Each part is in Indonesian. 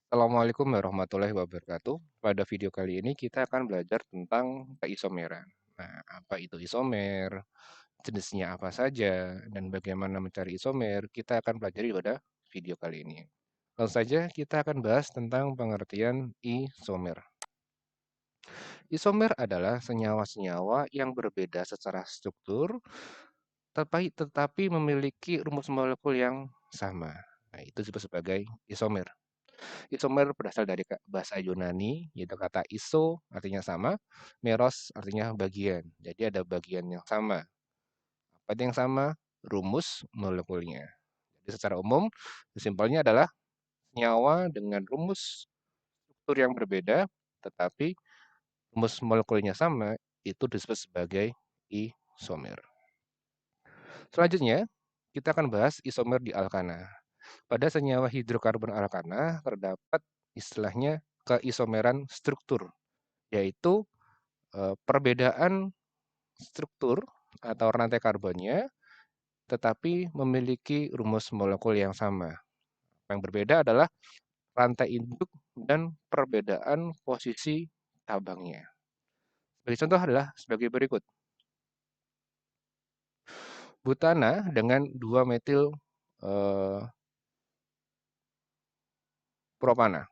Assalamualaikum warahmatullahi wabarakatuh. Pada video kali ini kita akan belajar tentang keisomeran. Nah, apa itu isomer, jenisnya apa saja, dan bagaimana mencari isomer, kita akan pelajari pada video kali ini. Langsung saja kita akan bahas tentang pengertian isomer. Isomer adalah senyawa-senyawa yang berbeda secara struktur, tetapi memiliki rumus molekul yang sama. Nah, itu disebut sebagai isomer. Isomer berasal dari bahasa Yunani, yaitu kata iso artinya sama, meros artinya bagian. Jadi ada bagian yang sama. Apa yang sama? Rumus molekulnya. Jadi secara umum, simpelnya adalah senyawa dengan rumus struktur yang berbeda, tetapi rumus molekulnya sama, itu disebut sebagai isomer. Selanjutnya, kita akan bahas isomer di alkana. Pada senyawa hidrokarbon alkana terdapat istilahnya keisomeran struktur, yaitu perbedaan struktur atau rantai karbonnya, tetapi memiliki rumus molekul yang sama. Yang berbeda adalah rantai induk dan perbedaan posisi cabangnya. Sebagai contoh adalah sebagai berikut. Butana dengan 2 metil propana.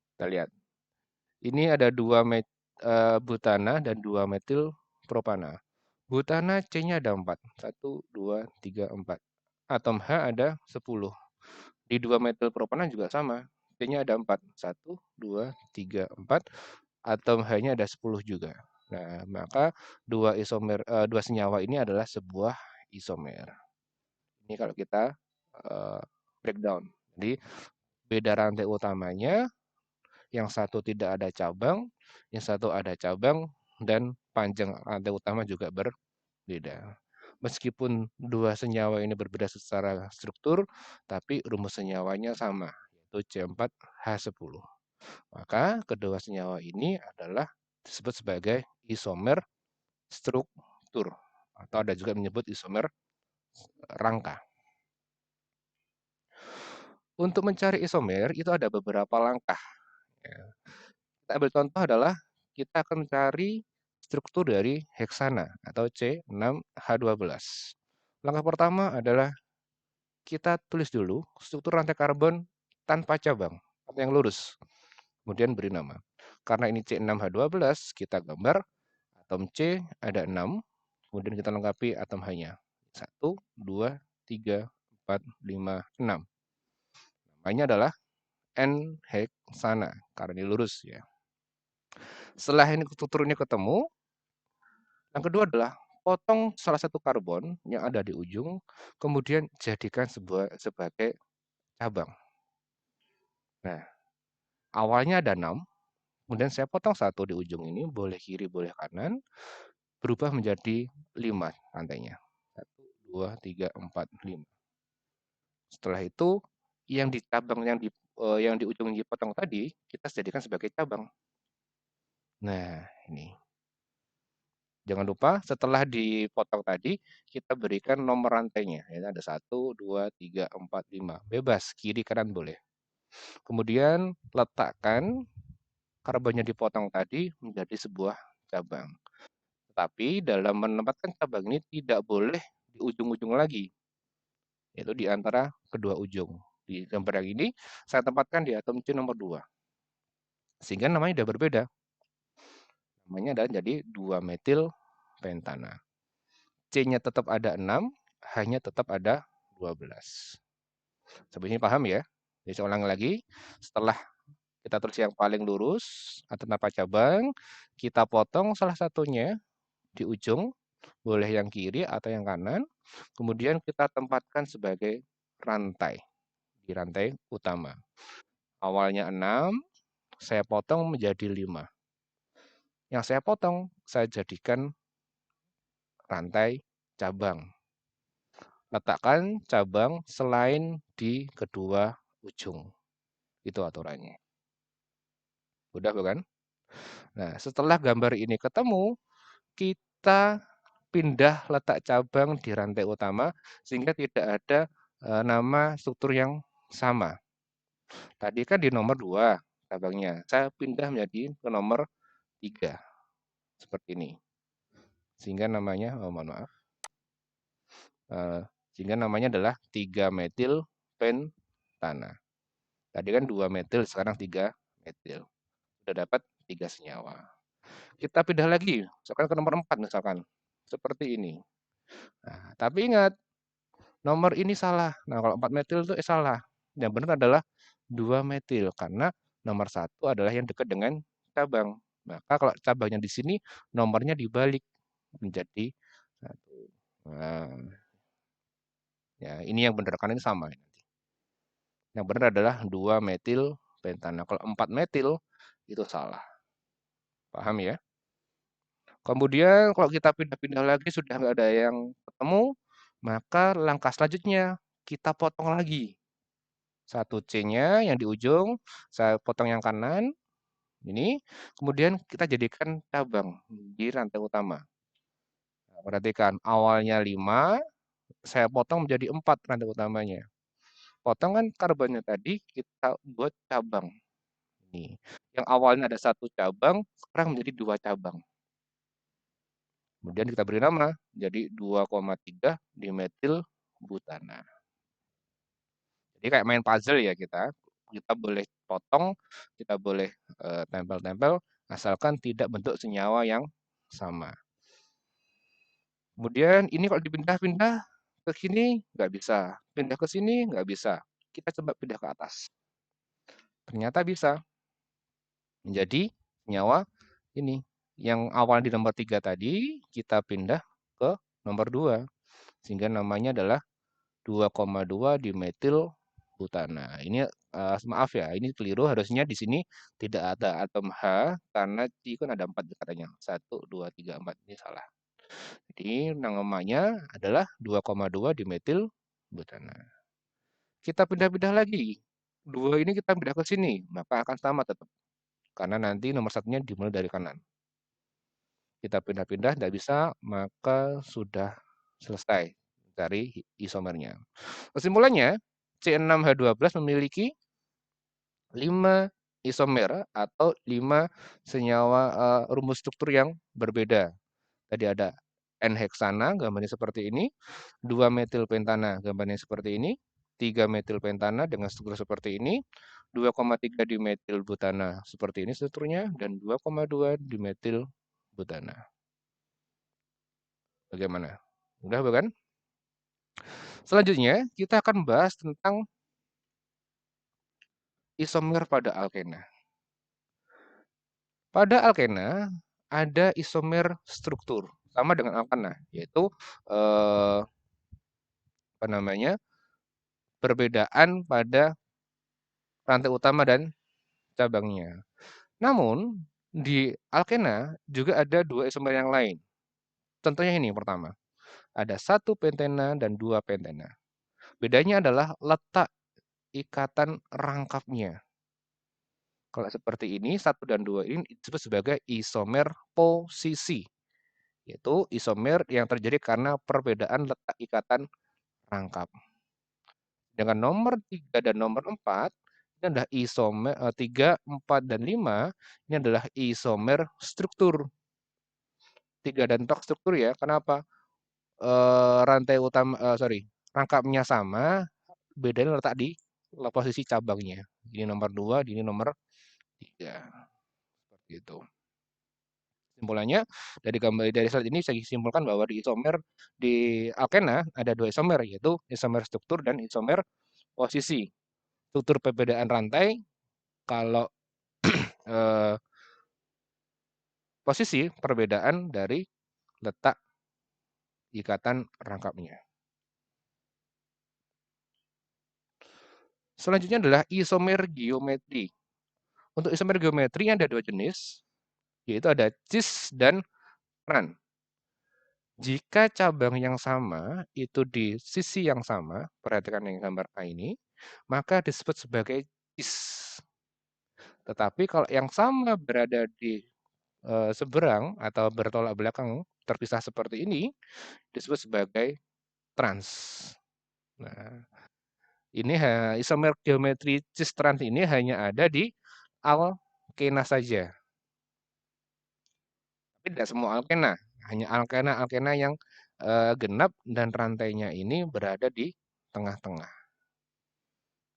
Kita lihat. Ini ada 2 butana dan 2 metil propana. Butana C-nya ada 4. 1, 2, 3, 4. Atom H ada 10. Di 2 metil propana juga sama. C-nya ada 4. 1, 2, 3, 4. Atom H-nya ada 10 juga. Nah, maka dua senyawa ini adalah sebuah isomer. Ini kalau kita breakdown. Jadi beda rantai utamanya, yang satu tidak ada cabang, yang satu ada cabang, dan panjang rantai utama juga berbeda. Meskipun dua senyawa ini berbeda secara struktur, tapi rumus senyawanya sama, yaitu C4H10. Maka kedua senyawa ini adalah disebut sebagai isomer struktur, atau ada juga menyebut isomer rangka. Untuk mencari isomer itu ada beberapa langkah. Kita ambil contoh adalah kita akan mencari struktur dari heksana atau C6H12. Langkah pertama adalah kita tulis dulu struktur rantai karbon tanpa cabang atau yang lurus. Kemudian beri nama. Karena ini C6H12, kita gambar atom C ada 6, kemudian kita lengkapi atom H-nya. 1, 2, 3, 4, 5, 6. Namanya adalah N-heksana, karena ini lurus ya. Setelah ini strukturnya ketemu, yang kedua adalah potong salah satu karbon yang ada di ujung, kemudian jadikan sebagai cabang. Nah, awalnya ada 6, kemudian saya potong satu di ujung ini, boleh kiri, boleh kanan, berubah menjadi 5 rantainya. 1, 2, 3, 4, 5. Setelah itu, yang di cabang yang di ujung dipotong tadi, kita jadikan sebagai cabang. Nah, ini. Jangan lupa setelah dipotong tadi, kita berikan nomor rantainya. Ya, ada 1, 2, 3, 4, 5. Bebas, kiri kanan boleh. Kemudian letakkan karbonnya dipotong tadi menjadi sebuah cabang. Tetapi dalam menempatkan cabang ini tidak boleh di ujung-ujung lagi, yaitu di antara kedua ujung. Di gambar yang ini, saya tempatkan di atom C nomor 2. Sehingga namanya sudah berbeda. Namanya adalah jadi 2 metil pentana. C-nya tetap ada 6, H-nya tetap ada 12. Sampai sini paham ya? Jadi saya ulang lagi, setelah kita tulis yang paling lurus atau tanpa cabang, kita potong salah satunya di ujung, boleh yang kiri atau yang kanan, kemudian kita tempatkan sebagai rantai, di rantai utama. Awalnya 6, saya potong menjadi 5. Yang saya potong, saya jadikan rantai cabang. Letakkan cabang selain di kedua ujung. Itu aturannya. Udah bukan? Nah, setelah gambar ini ketemu, kita pindah letak cabang di rantai utama sehingga tidak ada nama struktur yang sama. Tadi kan di nomor 2 cabangnya. Saya pindah menjadi ke nomor 3 seperti ini. Sehingga namanya, oh mohon maaf, eh, sehingga namanya adalah 3 metil pentana. Tadi kan 2 metil, sekarang 3 metil. Sudah dapat 3 senyawa. Kita pindah lagi, misalkan ke nomor 4 misalkan. Seperti ini. Nah, tapi ingat, nomor ini salah. Nah, kalau 4 metil itu salah. Yang benar adalah 2 metil karena nomor 1 adalah yang dekat dengan cabang. Maka kalau cabangnya di sini, nomornya dibalik menjadi 1. Nah, ya ini yang benar karena ini sama. Yang benar adalah 2 metil pentana. Kalau 4 metil itu salah. Paham ya? Kemudian kalau kita pindah-pindah lagi sudah nggak ada yang ketemu, maka langkah selanjutnya kita potong lagi. Satu C-nya yang di ujung, saya potong yang kanan, ini. Kemudian kita jadikan cabang di rantai utama. Nah, perhatikan, awalnya 5, saya potong menjadi 4 rantai utamanya. Potongan karbonnya tadi kita buat cabang. Ini. Yang awalnya ada 1 cabang, sekarang menjadi 2 cabang. Kemudian kita beri nama, jadi 2,3 dimetil butana. Jadi kayak main puzzle ya kita. Kita boleh potong, kita boleh tempel-tempel, asalkan tidak bentuk senyawa yang sama. Kemudian ini kalau dipindah-pindah ke sini nggak bisa, pindah ke sini nggak bisa. Kita coba pindah ke atas. Ternyata bisa menjadi senyawa ini. Yang awal di nomor 3 tadi, kita pindah ke nomor 2. Sehingga namanya adalah 2,2 dimetil butana. Ini maaf ya, ini keliru. Harusnya di sini tidak ada atom H karena Ci kan ada 4 katanya. 1, 2, 3, 4. Ini salah. Jadi namanya adalah 2,2 dimetil butana. Kita pindah-pindah lagi. 2 ini kita pindah ke sini, maka akan sama tetap. Karena nanti nomor satunya dimulai dari kanan. Kita pindah-pindah, tidak bisa, maka sudah selesai dari isomernya. Kesimpulannya, C6H12 memiliki 5 isomer atau 5 senyawa rumus struktur yang berbeda. Tadi ada N-heksana, gambarnya seperti ini, 2 metil pentana, gambarnya seperti ini, 3 metil pentana dengan struktur seperti ini, 2,3 dimetil butana seperti ini strukturnya, dan 2,2 dimetil butana. Bagaimana? Mudah bukan? Selanjutnya, kita akan bahas tentang isomer pada alkena. Pada alkena ada isomer struktur sama dengan alkena, yaitu apa namanya? Perbedaan pada rantai utama dan cabangnya. Namun di alkena juga ada 2 isomer yang lain. Contohnya ini yang pertama. Ada 1 pentena dan 2 pentena. Bedanya adalah letak ikatan rangkapnya. Kalau seperti ini, 1 dan 2 ini disebut sebagai isomer posisi. Yaitu isomer yang terjadi karena perbedaan letak ikatan rangkap. Dengan nomor 3 dan nomor 4, ini adalah isomer 3, 4, dan 5, ini adalah isomer struktur. 3 dan 4 struktur ya, kenapa? Rantai utama, rangkapnya sama, bedanya letak di posisi cabangnya. Ini nomor 2, ini nomor 3. Seperti itu. Kesimpulannya dari slide ini saya simpulkan bahwa di isomer di alkena ada 2 isomer, yaitu isomer struktur dan isomer posisi. Struktur perbedaan rantai, kalau posisi perbedaan dari letak ikatan rangkapnya. Selanjutnya adalah isomer geometri. Untuk isomer geometri ada 2 jenis, yaitu ada cis dan tran. Jika cabang yang sama itu di sisi yang sama, perhatikan yang gambar A ini, maka disebut sebagai cis. Tetapi kalau yang sama berada di seberang atau bertolak belakang terpisah seperti ini, disebut sebagai trans. Nah, Ini isomer geometri cis trans ini hanya ada di alkena saja. Tapi tidak semua alkena, hanya alkena-alkena yang genap dan rantainya ini berada di tengah-tengah.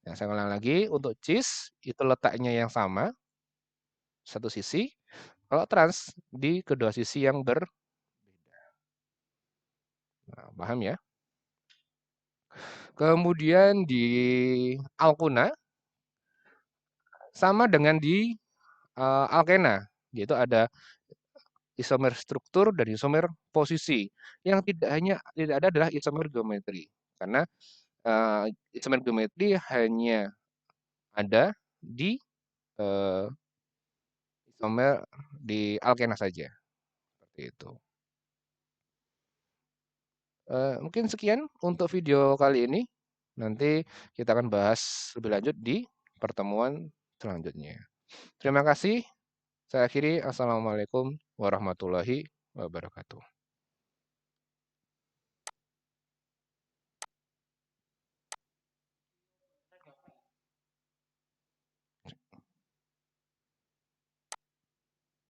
Nah, saya ulang lagi, untuk cis itu letaknya yang sama, satu sisi. Kalau trans di kedua sisi yang berbeda. Nah, paham ya? Kemudian di alkuna sama dengan di alkena, yaitu ada isomer struktur dan isomer posisi. Yang tidak ada adalah isomer geometri. Karena isomer geometri hanya ada di uh, isomer di alkena saja. Seperti itu. Mungkin sekian untuk video kali ini. Nanti kita akan bahas lebih lanjut di pertemuan selanjutnya. Terima kasih. Saya akhiri. Assalamualaikum warahmatullahi wabarakatuh.